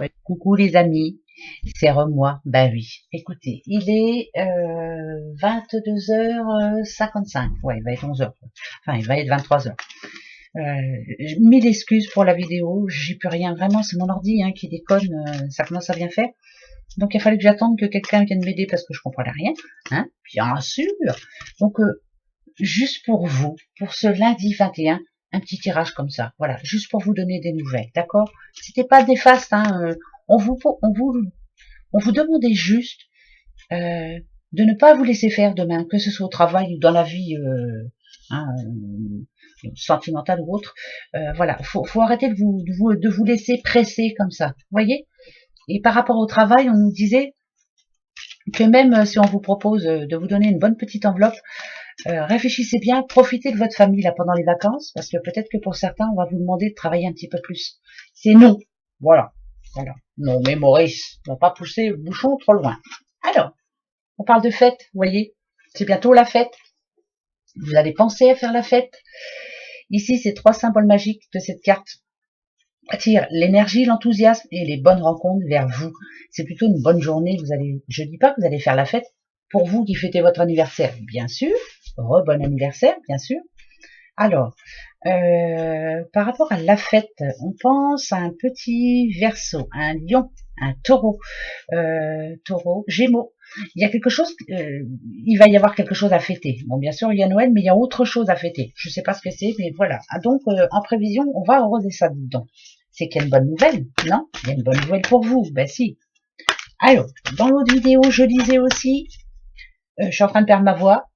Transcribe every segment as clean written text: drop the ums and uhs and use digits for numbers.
Ouais, coucou les amis, c'est moi. Bah oui, écoutez, il est 22h55. Ouais, il va être 11h. Enfin, il va être 23h. Mille excuses pour la vidéo, j'y peux rien. Vraiment, c'est mon ordi qui déconne, ça commence à bien faire. Donc il a fallu que j'attende que quelqu'un vienne m'aider parce que je comprenais rien. Bien sûr. Donc juste pour vous, pour ce lundi 21, un petit tirage comme ça, voilà, juste pour vous donner des nouvelles, d'accord? C'était pas néfaste, on vous, on vous, on vous demandait juste de ne pas vous laisser faire demain, que ce soit au travail ou dans la vie hein, sentimentale ou autre. Voilà, faut arrêter de vous laisser presser comme ça, vous voyez? Et par rapport au travail, on nous disait que même si on vous propose de vous donner une bonne petite enveloppe, réfléchissez bien, profitez de votre famille là pendant les vacances, parce que peut-être que pour certains, on va vous demander de travailler un petit peu plus. C'est non. Voilà. Voilà. Non, mais Maurice, on va pas pousser le bouchon trop loin. Alors, on parle de fête, vous voyez. C'est bientôt la fête. Vous allez penser à faire la fête. Ici, ces trois symboles magiques de cette carte attirent l'énergie, l'enthousiasme et les bonnes rencontres vers vous. C'est plutôt une bonne journée. Je dis pas que vous allez faire la fête pour vous qui fêtez votre anniversaire, bien sûr. Bon anniversaire, bien sûr. Alors, par rapport à la fête, on pense à un petit Verseau, un lion, un taureau, gémeaux. Il y a quelque chose, il va y avoir quelque chose à fêter. Bon, bien sûr, il y a Noël, mais il y a autre chose à fêter. Je sais pas ce que c'est, mais voilà. Donc, en prévision, on va arroser ça dedans. C'est qu'il y a une bonne nouvelle, non? Il y a une bonne nouvelle pour vous, ben si. Alors, dans l'autre vidéo, je disais aussi, je suis en train de perdre ma voix,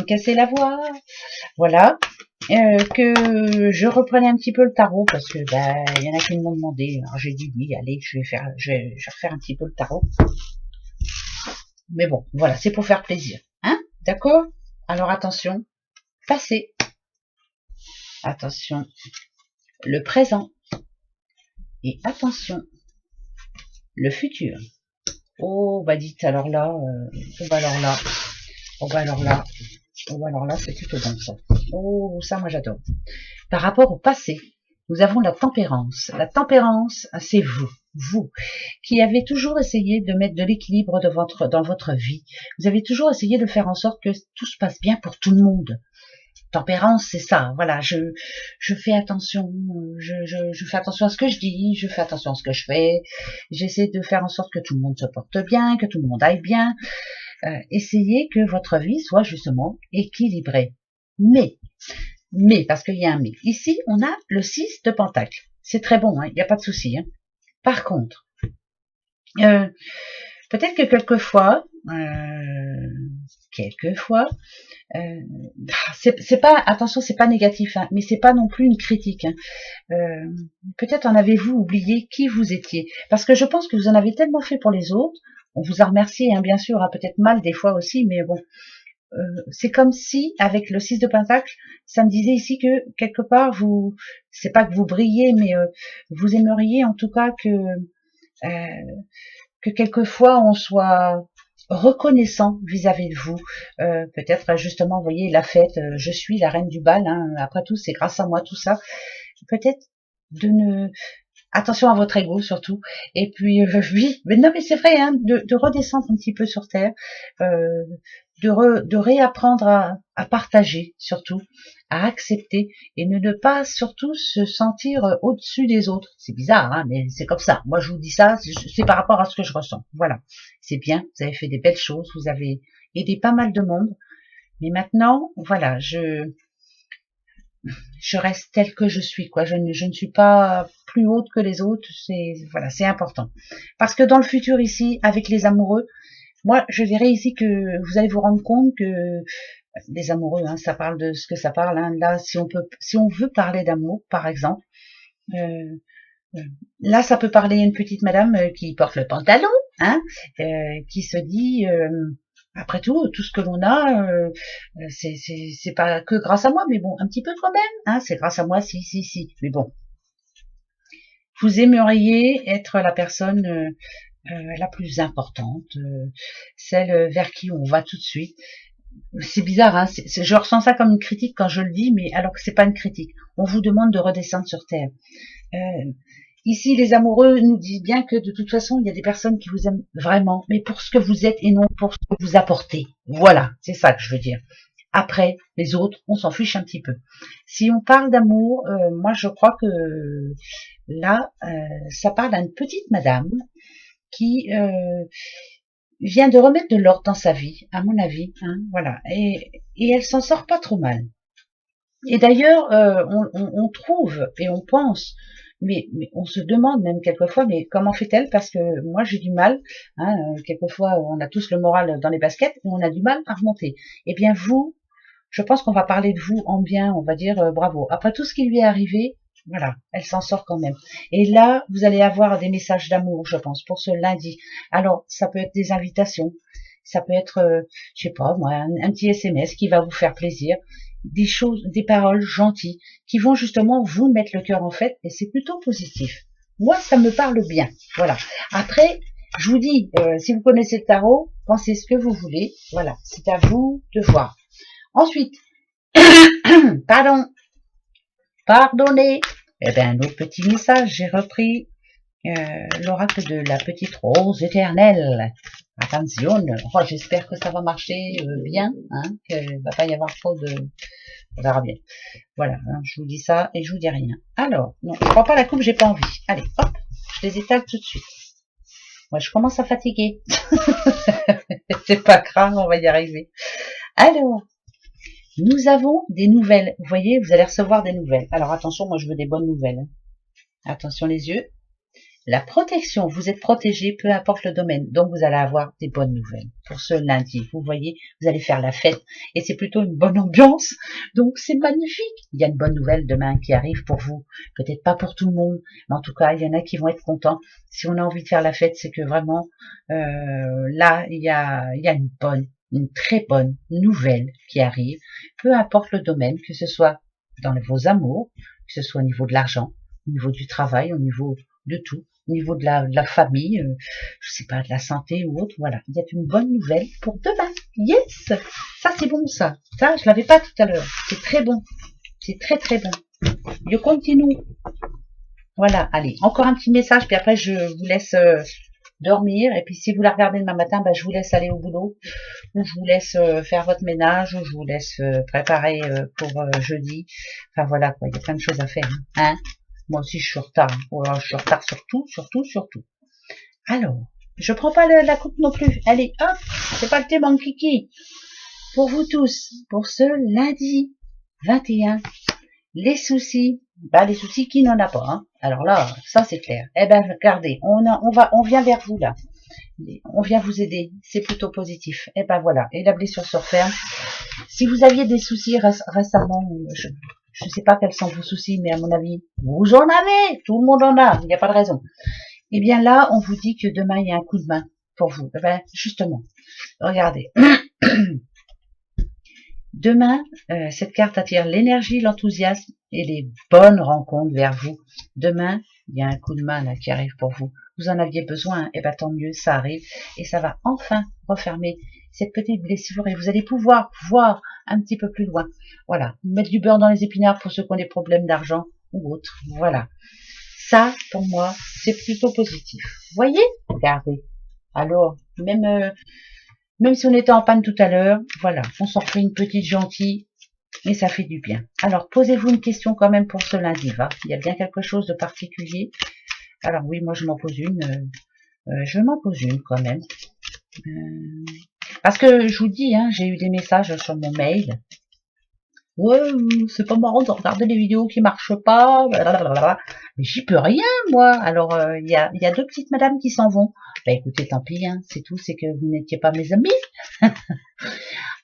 casser la voix, voilà. Que je reprenais un petit peu le tarot parce que il y en a qui m'ont demandé. Alors j'ai dit oui, allez, je vais refaire un petit peu le tarot. Mais bon, voilà, c'est pour faire plaisir, hein, d'accord? Alors attention, passé, attention, le présent et attention, le futur. Oh bah dites alors là, oh bah alors là, oh bah alors là, oh bah alors là, c'est plutôt bon ça. Oh ça moi j'adore. Par rapport au passé, nous avons la tempérance. La tempérance, c'est vous, vous, qui avez toujours essayé de mettre de l'équilibre dans votre vie. Vous avez toujours essayé de faire en sorte que tout se passe bien pour tout le monde. Tempérance, c'est ça. Voilà, je fais attention, je fais attention à ce que je dis, je fais attention à ce que je fais. J'essaie de faire en sorte que tout le monde se porte bien, que tout le monde aille bien. Essayez que votre vie soit justement équilibrée. Mais, parce qu'il y a un mais. Ici, on a le 6 de Pentacle. C'est très bon, il n'y a pas de souci. Par contre, peut-être que quelquefois, c'est pas, attention, c'est pas négatif, mais c'est pas non plus une critique. Peut-être en avez-vous oublié qui vous étiez, parce que je pense que vous en avez tellement fait pour les autres. On vous a remercié, bien sûr, peut-être mal des fois aussi, mais bon, c'est comme si, avec le 6 de Pentacle, ça me disait ici que quelque part, c'est pas que vous brillez, mais vous aimeriez en tout cas que quelquefois on soit reconnaissant vis-à-vis de vous. Peut-être justement, vous voyez, la fête, je suis la reine du bal, après tout, c'est grâce à moi tout ça. Peut-être de ne attention à votre ego surtout. Et puis oui, mais non mais c'est vrai, de redescendre un petit peu sur terre, de réapprendre à partager surtout, à accepter et ne pas surtout se sentir au-dessus des autres. C'est bizarre, mais c'est comme ça. Moi je vous dis ça, c'est par rapport à ce que je ressens. Voilà, c'est bien, vous avez fait des belles choses, vous avez aidé pas mal de monde, mais maintenant, voilà, je reste telle que je suis, quoi. Je ne suis pas plus haute que les autres. Voilà, c'est important. Parce que dans le futur ici, avec les amoureux, moi, je verrai ici que vous allez vous rendre compte que les amoureux, ça parle de ce que ça parle. Là, si on veut parler d'amour, par exemple, euh, là, ça peut parler à une petite madame qui porte le pantalon, qui se dit, après tout ce que l'on a, c'est pas que grâce à moi, mais bon, un petit peu quand même, c'est grâce à moi, si. Mais bon, vous aimeriez être la personne la plus importante, celle vers qui on va tout de suite. C'est bizarre, je ressens ça comme une critique quand je le dis, mais alors que c'est pas une critique. On vous demande de redescendre sur terre. Ici, les amoureux nous disent bien que de toute façon, il y a des personnes qui vous aiment vraiment, mais pour ce que vous êtes et non pour ce que vous apportez. Voilà, c'est ça que je veux dire. Après, les autres, on s'en fiche un petit peu. Si on parle d'amour, moi je crois que là, ça parle à une petite madame qui vient de remettre de l'ordre dans sa vie, à mon avis. Hein, voilà, et elle s'en sort pas trop mal. Et d'ailleurs, on trouve et on pense, mais on se demande même quelquefois, mais comment fait-elle? Parce que moi j'ai du mal, hein, quelquefois on a tous le moral dans les baskets, et on a du mal à remonter. Eh bien vous, je pense qu'on va parler de vous en bien, on va dire bravo. Après tout ce qui lui est arrivé, voilà, elle s'en sort quand même. Et là, vous allez avoir des messages d'amour, je pense, pour ce lundi. Alors, ça peut être des invitations, ça peut être, je sais pas moi, un petit SMS qui va vous faire plaisir, des choses, des paroles gentilles qui vont justement vous mettre le cœur en fête, et c'est plutôt positif. Moi, ça me parle bien. Voilà. Après, je vous dis, si vous connaissez le tarot, pensez ce que vous voulez. Voilà, c'est à vous de voir. Ensuite, pardonnez. Eh bien, un autre petit message, j'ai repris l'oracle de la petite rose éternelle. Attention, oh, j'espère que ça va marcher bien, hein, qu'il va pas y avoir trop de... On verra bien. Voilà, hein, je vous dis ça et je vous dis rien. Alors, non, je prends pas la coupe, j'ai pas envie. Allez, hop, je les étale tout de suite. Moi, je commence à fatiguer. C'est pas grave, on va y arriver. Alors, nous avons des nouvelles. Vous voyez, vous allez recevoir des nouvelles. Alors attention, moi je veux des bonnes nouvelles. Attention les yeux. La protection, vous êtes protégé, peu importe le domaine. Donc vous allez avoir des bonnes nouvelles pour ce lundi. Vous voyez, vous allez faire la fête et c'est plutôt une bonne ambiance. Donc c'est magnifique. Il y a une bonne nouvelle demain qui arrive pour vous. Peut-être pas pour tout le monde, mais en tout cas, il y en a qui vont être contents. Si on a envie de faire la fête, c'est que vraiment, là, il y a une très bonne nouvelle qui arrive, peu importe le domaine, que ce soit dans vos amours, que ce soit au niveau de l'argent, au niveau du travail, au niveau de tout, au niveau de la famille, je sais pas, de la santé ou autre, voilà. Il y a une bonne nouvelle pour demain. Yes! Ça, c'est bon, ça. Ça, je l'avais pas tout à l'heure. C'est très bon. C'est très, très bon. Je continue. Voilà, allez, encore un petit message, puis après, je vous laisse dormir. Et puis, si vous la regardez demain matin, ben, je vous laisse aller au boulot, ou je vous laisse faire votre ménage, ou je vous laisse préparer pour jeudi. Enfin, voilà, quoi. Il y a plein de choses à faire. Hein? Moi aussi, je suis en retard. Voilà, je suis en retard sur tout, sur tout. Alors, je prends pas la coupe non plus. Allez, hop, c'est pas le thé, mon kiki. Pour vous tous, pour ce lundi 21, les soucis, bah les soucis qui n'en a pas. Hein. Alors là, ça c'est clair. Eh ben, regardez, on vient vers vous là. On vient vous aider. C'est plutôt positif. Et ben voilà. Et la blessure se referme. Si vous aviez des soucis récemment, je ne sais pas quels sont vos soucis, mais à mon avis, vous en avez. Tout le monde en a. Il n'y a pas de raison. Eh bien là, on vous dit que demain, il y a un coup de main pour vous. Eh ben, justement, regardez. Demain, cette carte attire l'énergie, l'enthousiasme et les bonnes rencontres vers vous. Demain, il y a un coup de main là qui arrive pour vous. Vous en aviez besoin, et ben tant mieux, ça arrive. Et ça va enfin refermer cette petite blessure et vous allez pouvoir voir un petit peu plus loin. Voilà, mettre du beurre dans les épinards pour ceux qui ont des problèmes d'argent ou autre. Voilà. Ça, pour moi, c'est plutôt positif. Voyez? Regardez. Alors, même si on était en panne tout à l'heure, voilà, on s'en fait une petite gentille et ça fait du bien. Alors, posez-vous une question quand même pour ce lundi, va. Il y a bien quelque chose de particulier. Alors oui, moi je m'en pose une. Je m'en pose une quand même. Parce que je vous dis, hein, j'ai eu des messages sur mon mail. Ouais, c'est pas marrant de regarder des vidéos qui marchent pas, blablabla. Mais j'y peux rien, moi. Alors, il y a deux petites madames qui s'en vont. Bah écoutez, tant pis, hein, c'est tout, c'est que vous n'étiez pas mes amis.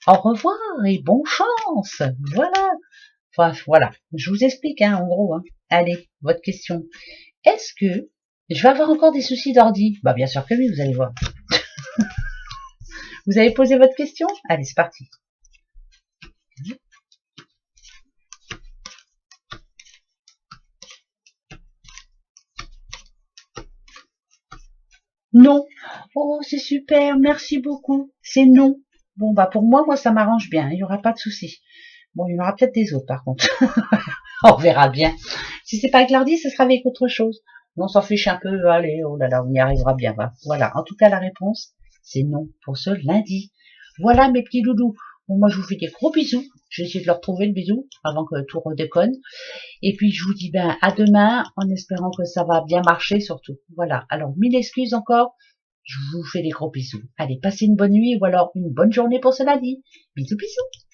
Au revoir et bonne chance. Voilà. Enfin, voilà. Je vous explique, hein, en gros. Hein. Allez, votre question. Est-ce que je vais avoir encore des soucis d'ordi? Bah bien sûr que oui, vous allez voir. Vous avez posé votre question? Allez, c'est parti. Non. Oh, c'est super, merci beaucoup. C'est non. Bon, bah pour moi, ça m'arrange bien. Il n'y aura pas de souci. Bon, il y en aura peut-être des autres, par contre. On verra bien. Si c'est pas avec l'ordi, ce sera avec autre chose. on s'en fiche un peu, allez, oh là là, on y arrivera bien, va. Voilà, en tout cas, la réponse, c'est non pour ce lundi. Voilà, mes petits doudous. Bon, moi, je vous fais des gros bisous. Je vais essayer de leur trouver le bisou avant que tout redéconne. Et puis, je vous dis ben à demain, en espérant que ça va bien marcher, surtout. Voilà, alors, mille excuses encore. Je vous fais des gros bisous. Allez, passez une bonne nuit ou alors une bonne journée pour ce lundi. Bisous, bisous.